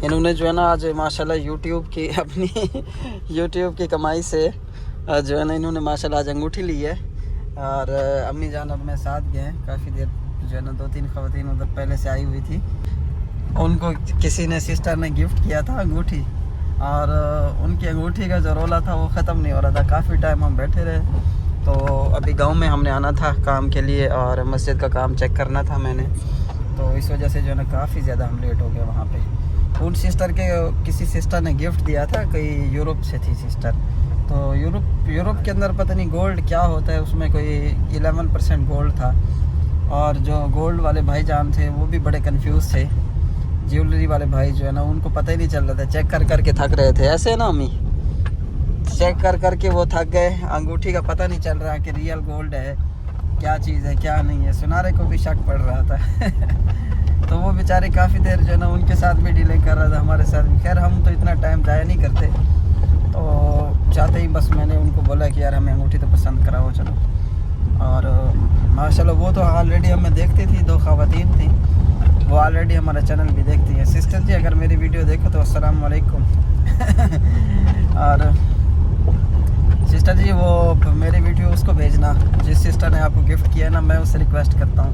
इन्होंने जो है ना आज माशाल्लाह यूट्यूब की अपनी यूट्यूब की कमाई से जो है ना इन्होंने माशाल्लाह आज अंगूठी ली है। और अम्मी जान अब मैं साथ गए हैं काफ़ी देर, जो है ना 2-3 ख़वातीन उधर पहले से आई हुई थी। उनको किसी ने सिस्टर ने गिफ्ट किया था अंगूठी, और उनकी अंगूठी का जो रोला था वो ख़त्म नहीं हो रहा था। काफ़ी टाइम हम बैठे रहे। तो अभी गांव में हमने आना था काम के लिए और मस्जिद का काम चेक करना था मैंने, तो इस वजह से जो है ना काफ़ी ज़्यादा हम लेट हो गए वहाँ पे। उन सिस्टर के किसी सिस्टर ने गिफ्ट दिया था, कोई यूरोप से थी सिस्टर। तो यूरोप के अंदर पता नहीं गोल्ड क्या होता है, उसमें कोई 11% गोल्ड था। और जो गोल्ड वाले भाईजान थे वो भी बड़े कंफ्यूज थे। ज्वेलरी वाले भाई जो है ना उनको पता ही नहीं चल रहा था, चेक कर कर के थक रहे थे। ऐसे ना अम्मी, चेक कर कर के वो थक गए। अंगूठी का पता नहीं चल रहा कि रियल गोल्ड है क्या चीज़ है क्या नहीं है। सुनारे को भी शक पड़ रहा था तो वो बेचारे काफ़ी देर जो है ना उनके साथ भी डीलिंग कर रहा था, हमारे साथ भी। खैर हम तो इतना टाइम ज़ाया नहीं करते, तो चाहते ही बस मैंने उनको बोला कि यार हमें अंगूठी तो पसंद कराओ चलो। और माशाल्लाह वो तो ऑलरेडी हमें देखती थी, 2 ख़वातीन थी, वो ऑलरेडी हमारा चैनल भी देखती है। सिस्टर जी अगर मेरी वीडियो देखो तो अस्सलाम वालेकुम और सिस्टर जी वो मेरी वीडियो उसको भेजना जिस सिस्टर ने आपको गिफ्ट किया ना, मैं उससे रिक्वेस्ट करता हूँ।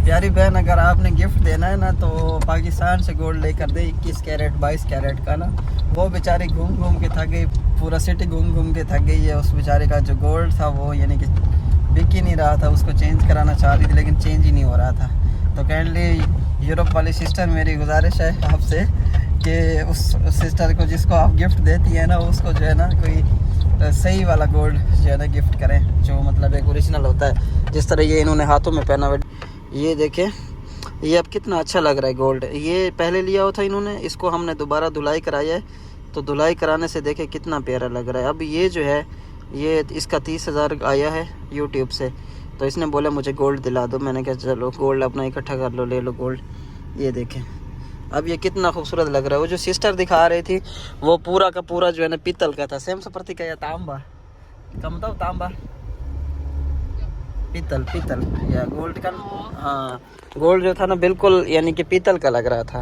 प्यारी बहन अगर आपने गिफ्ट देना है ना तो पाकिस्तान से गोल्ड लेकर दे, 21 कैरेट 22 कैरेट का ना। वो बेचारी घूम घूम के थक गई, पूरा सिटी घूम घूम के थक गई है। उस बेचारे का जो गोल्ड था वो यानी कि बिक ही नहीं रहा था, उसको चेंज कराना चाह रही थी लेकिन चेंज ही नहीं हो रहा था। तो काइंडली यूरोप वाली सिस्टर मेरी गुजारिश है आपसे कि उस सिस्टर को जिसको आप गिफ्ट देती है ना उसको जो है ना कोई सही वाला गोल्ड जो है ना गिफ्ट करें, जो मतलब एक ओरिजिनल होता है। जिस तरह ये इन्होंने हाथों में पहना हुआ, ये देखें, ये अब कितना अच्छा लग रहा है गोल्ड। ये पहले लिया हुआ था इन्होंने, इसको हमने दोबारा धुलाई कराया है, तो धुलाई कराने से देखें कितना प्यारा लग रहा है। अब ये जो है ये इसका 30,000 आया है यूट्यूब से, तो इसने बोला मुझे गोल्ड दिला दो। मैंने कहा चलो गोल्ड अपना इकट्ठा कर लो, ले लो गोल्ड। ये देखें अब ये कितना खूबसूरत लग रहा है। वो जो सिस्टर दिखा रही थी वो पूरा का पूरा जो है ना पीतल का था, सेम प्रतीक या तांबा कम था, तांबा पीतल पीतल या गोल्ड का। हाँ गोल्ड जो था ना बिल्कुल यानी कि पीतल का लग रहा था,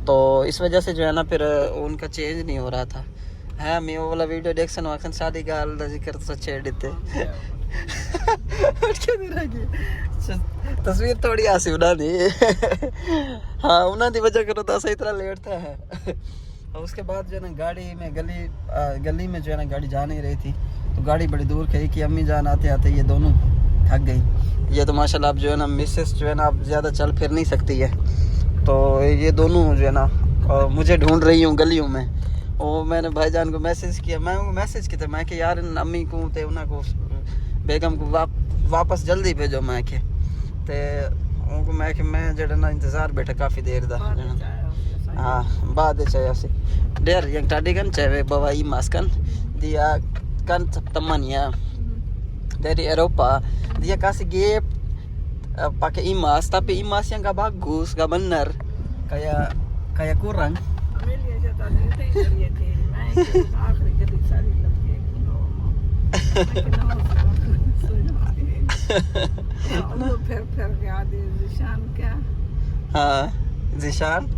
तो इस वजह से जो है ना फिर उनका चेंज नहीं हो रहा था। है मैं वो वाला वीडियो देखसन वाखन शादी का जिक्र तो छेड़ देते तस्वीर थोड़ी आसी उड़ा दी हाँ उन्होंने वजह करो तो सही तरह लेट था है और उसके बाद जो है ना गाड़ी में गली में जो है ना गाड़ी जा नहीं रही थी, तो गाड़ी बड़ी दूर खड़ी कि अम्मी जान आते आते ये दोनों थक गई। ये तो माशाल्लाह अब जो है ना मिसेस जो है ना अब ज़्यादा चल फिर नहीं सकती है, तो ये दोनों जो है ना मुझे ढूंढ रही हूँ गलियों में। वो मैंने भाईजान को मैसेज किया, मैं उनको मैसेज किया मैं कि यार अम्मी को ते उन्हें को बेगम को वापस जल्दी भेजो। मैं कि ते उनको मैं जो ना इंतज़ार बैठा काफ़ी देर दा। हाँ बाद चाहिए der yang tadi kan cewek bawa imas kan, dia kan teman ya dari Eropa, dia kasih gift pakai imas, tapi imas yang gak bagus, gak bener, kayak kurang. हाँ Zishan,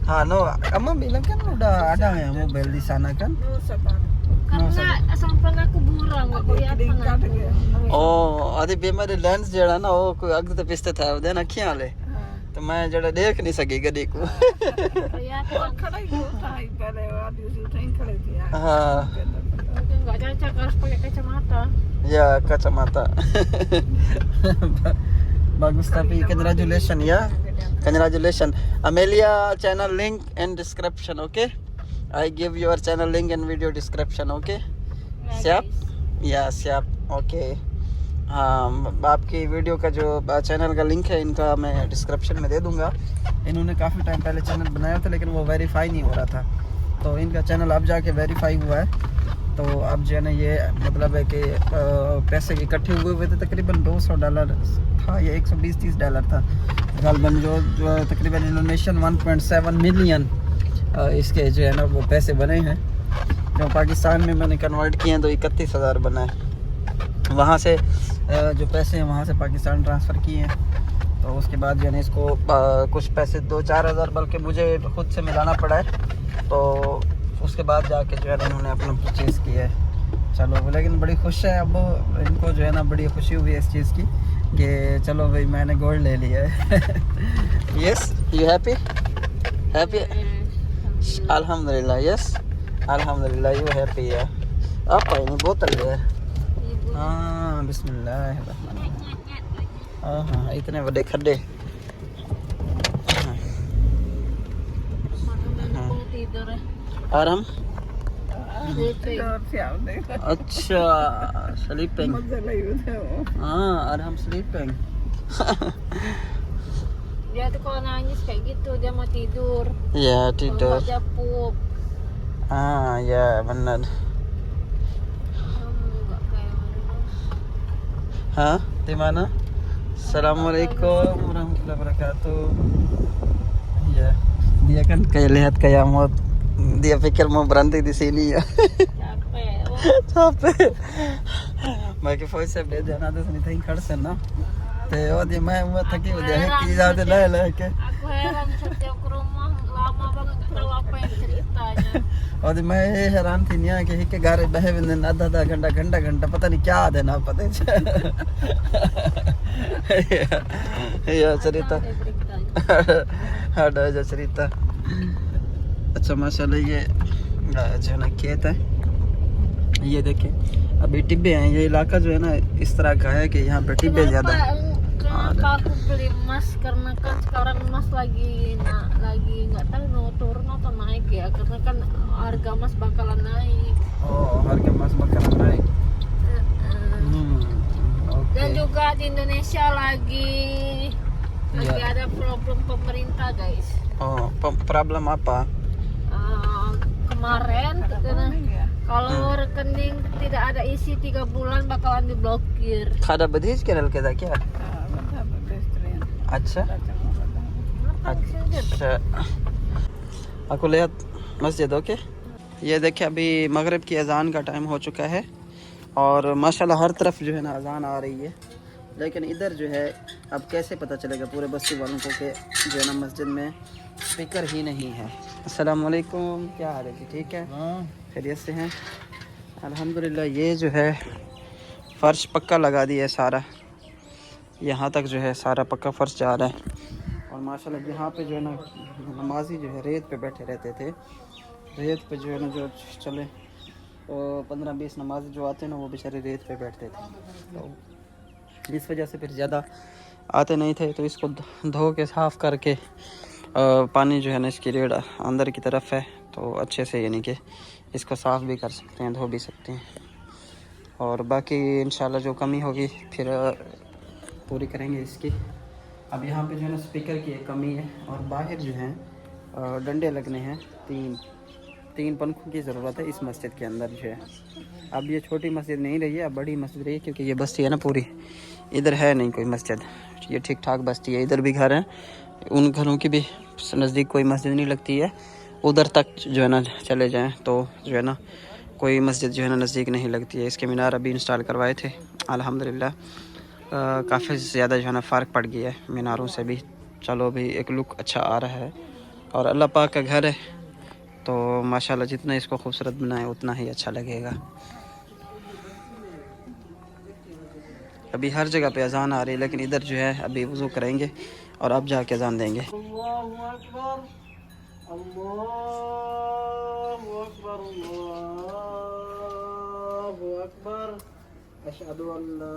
हाँ no, Amma bilang kan udah ada ya mobil di sana kan? Karena sampan aku buram nggak kelihatan. Oh, आदि बीमारी lens जड़ा ना वो कोई अग तो पिस्ते था उधर ना क्या ले, तो मैं जड़ा देख नहीं सकी गड्डी को। खड़ा ही था पहले आदि उसी ट्रेन खड़े थे। हाँ। Nggak cocok harus pakai kacamata. Ya kacamata. Bagus tapi congratulations ya. Congratulations. Amelia channel link in description, okay? I give your channel link and video description, okay? Siap? या सियाप ओके। हाँ आपकी वीडियो का जो channel का link है इनका मैं description में दे दूंगा। इन्होंने काफ़ी टाइम पहले चैनल बनाया था लेकिन वो वेरीफाई नहीं हो रहा था, तो इनका चैनल अब जाके वेरीफाई हुआ है। तो अब जो है ना ये मतलब है कि पैसे इकट्ठे हुए थे, तकरीबन $200 था या $120-30 था गालबन, जो तकरीबन इंडोनेशियन 1.7 मिलियन इसके जो है ना वो पैसे बने हैं। जो पाकिस्तान में मैंने कन्वर्ट किए हैं तो 31,000 बना है। वहाँ से जो पैसे हैं वहाँ से पाकिस्तान ट्रांसफ़र किए हैं, तो उसके बाद जो है ना इसको कुछ पैसे 2-4 हज़ार बल्कि मुझे खुद से मिलाना पड़ा है। तो उसके बाद जाके जो है ना इन्होंने अपना परचेज़ किया है। चलो, लेकिन बड़ी खुश है अब इनको जो है ना, बड़ी खुशी हुई है इस चीज़ की कि चलो भाई मैंने गोल्ड ले लिया है। Yes, you happy? हैप्पी? अल्हम्दुलिल्लाह। यस, अल्हम्दुलिल्लाह, यू हैप्पी है। आप पाए नहीं बोतल है। हाँ, बिस्मिल्लाह। हाँ, इतने बड़े खड्डे। और हम अच्छा sleeping. Ah, Arham sleeping. Dia tuh kalau nangis kayak gitu dia mau tidur. Ya, Kalau tidur. nggak dia pup. Ah, ya benar. Nggak kayak mana. Hah? Di mana? Assalamualaikum warahmatullahi wabarakatuh. Ya, dia kan kayak lihat kayak mau, dia pikir mau berhenti di sini ya. Capek. capek. Baik voice up deh जाना तो नहीं था खड़ से ना ते और ये मैं थकी हो गया है की जाते ले के Aku heran setiap ke rumah lama banget tahu apa yang ceritanya. और मैं ये हैरान थी निया कि के घर बहे बिंदे आधा घंटा पता नहीं क्या देना पता है या cerita Ada beritanya. ada aja cerita। अच्छा माशाल्लाह ये जो है ना खेत है, ये देखें अभी टिब्बे हैं। ये इलाका जो है ना इस तरह का है कि यहाँ पे टिब्बे ज़्यादा है। Kenapa aku beli emas? Karena kan sekarang emas lagi nggak tahu mau turun atau naik ya, karena kan harga emas bakalan naik. Oh, harga emas bakalan naik. Dan juga di Indonesia lagi ada problem pemerintah guys. Oh, problem apa? Kemarin kalau rekening tidak ada isi 3 bulan bakalan diblokir. खादा बदीज के नल के था क्या? अच्छा अच्छा। अकुलियत मस्जिद okay. ये देखिए अभी मगरिब की अजान का टाइम हो चुका है और माशाल्लाह हर तरफ जो है ना अजान आ रही है, लेकिन इधर जो है अब कैसे पता चलेगा पूरे बस्ती वालों को कि जो है ना मस्जिद में स्पीकर ही नहीं है। अस्सलाम वालेकुम, क्या हाल है जी? ठीक है, खैरियत से हैं अल्हम्दुलिल्लाह। ये जो है फ़र्श पक्का लगा दिया है सारा, यहाँ तक जो है सारा पक्का फ़र्श जा रहा है। और माशाल्लाह यहाँ पे जो है ना नमाजी जो है रेत पे बैठे रहते थे, रेत पे जो है ना जो चले 15-20 नमाजी जो आते हैं ना वो बेचारे रेत पे बैठते थे, तो इस वजह से फिर ज़्यादा आते नहीं थे। तो इसको धो के साफ़ करके पानी जो है ना इसकी रेड अंदर की तरफ है, तो अच्छे से यानी कि इसको साफ़ भी कर सकते हैं, धो भी सकते हैं। और बाकी इंशाल्लाह जो कमी होगी फिर पूरी करेंगे इसकी। अब यहाँ पे जो है ना स्पीकर की एक कमी है और बाहर जो है डंडे लगने हैं, तीन पंखों की ज़रूरत है इस मस्जिद के अंदर जो है। अब ये छोटी मस्जिद नहीं रही है, अब बड़ी मस्जिद रही है, क्योंकि ये बस्ती है ना पूरी, इधर है नहीं कोई मस्जिद, ये ठीक ठाक बस्ती है। इधर भी घर हैं, उन घरों की भी नज़दीक कोई मस्जिद नहीं लगती है, उधर तक जो है ना चले जाएं तो जो है ना कोई मस्जिद जो है ना नज़दीक नहीं लगती है। इसके मीनार अभी इंस्टॉल करवाए थे अल्हम्दुलिल्लाह, काफ़ी ज़्यादा जो है ना फ़र्क पड़ गया है मीनारों से भी। चलो भी एक लुक अच्छा आ रहा है और अल्लाह पाक का घर है तो माशाल्लाह जितना इसको खूबसूरत बनाए उतना ही अच्छा लगेगा। अभी हर जगह पे अजान आ रही है, लेकिन इधर जो है अभी वज़ू करेंगे और अब जाके अजान देंगे। अल्लाहु अकबर, अल्लाहु अकबर, अल्लाहु अकबर, अशहदु अल्ला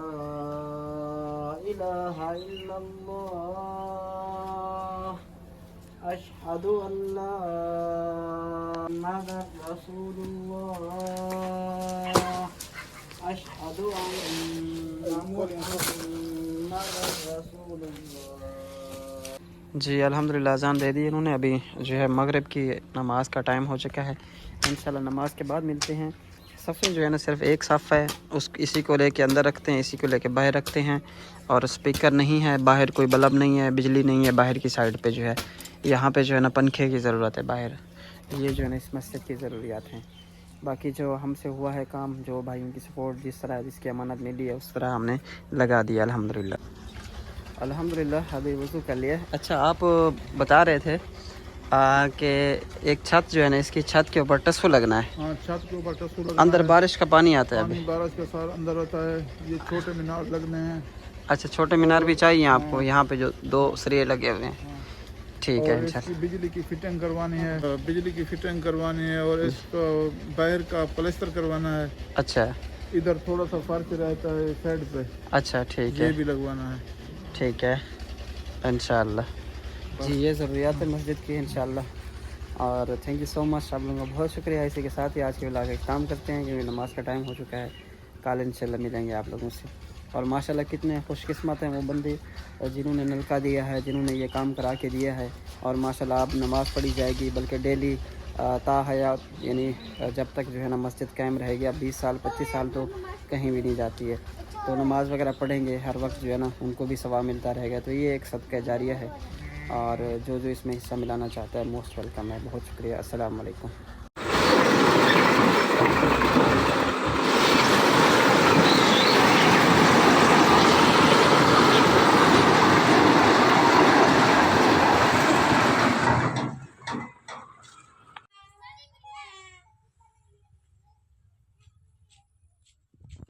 इलाहा इल्लल्लाह, अशहदु अल्ला मुहम्मदुर रसूलुल्लाह, अशहदु अन्ना मुहम्मदुर रसूलुल्लाह। जी अल्हम्दुलिल्लाह अज़ान दे दी इन्होंने। अभी जो है मगरिब की नमाज़ का टाइम हो चुका है, इंशाल्लाह नमाज़ के बाद मिलते हैं। सफ़े जो है ना सिर्फ एक सफ़ है, इसी को लेके अंदर रखते हैं, इसी को लेके बाहर रखते हैं। और स्पीकर नहीं है, बाहर कोई बल्ब नहीं है, बिजली नहीं है बाहर की साइड पे जो है। यहाँ पे जो है ना पंखे की ज़रूरत है बाहर, ये जो है ना इस मस्जिद की ज़रूरियात हैं। बाकी जो हमसे हुआ है काम, जो भाइयों की सपोर्ट जिस तरह जिसकी अमानत मिली है उस तरह हमने लगा दिया अल्हम्दुलिल्लाह। अल्हम्दुलिल्लाह अभी वज़ू कर लिया। अच्छा, आप बता रहे थे कि एक छत जो है ना, इसकी छत के ऊपर टसू लगना है। हाँ, छत के ऊपर टसू लगना अंदर है। बारिश का पानी आता है पानी अभी। बारिश का सार अंदर आता है। ये छोटे मीनार लगने हैं। अच्छा, छोटे मीनार भी चाहिए आपको, यहाँ पे जो 2 सरिये लगे हुए हैं। ठीक है और इंशाल्लाह। इसकी बिजली की फिटिंग करवानी है, बिजली की फिटिंग करवानी है और इसको बाहर का प्लास्टर करवाना है। अच्छा इधर थोड़ा सा फर्क रहता है साइड पे, अच्छा, ठीक ये है भी लगवाना है। ठीक है इंशाल्लाह। जी, ये ज़रूरियात है मस्जिद की इंशाल्लाह। और थैंक यू सो मच, आप लोगों का बहुत शुक्रिया। इसी के साथ ही आज के व्लॉग काम करते हैं क्योंकि नमाज़ का टाइम हो चुका है। कल इंशाल्लाह मिलेंगे आप लोगों से। और माशाल्लाह कितने खुशकिस्मत हैं वो बंदे जिन्होंने नलका दिया है, जिन्होंने ये काम करा के दिया है। और माशाल्लाह अब नमाज़ पढ़ी जाएगी, बल्कि डेली ताहयात, यानी जब तक जो है ना मस्जिद कायम रहेगी। अब 20 साल 25 साल तो कहीं भी नहीं जाती है, तो नमाज़ वगैरह पढ़ेंगे हर वक्त जो है ना, उनको भी सवाब मिलता रहेगा। तो ये एक सदका जारिया है और जो जो इसमें हिस्सा मिलाना चाहता है मोस्ट वेलकम है। बहुत शुक्रिया। अस्सलाम वालेकुम।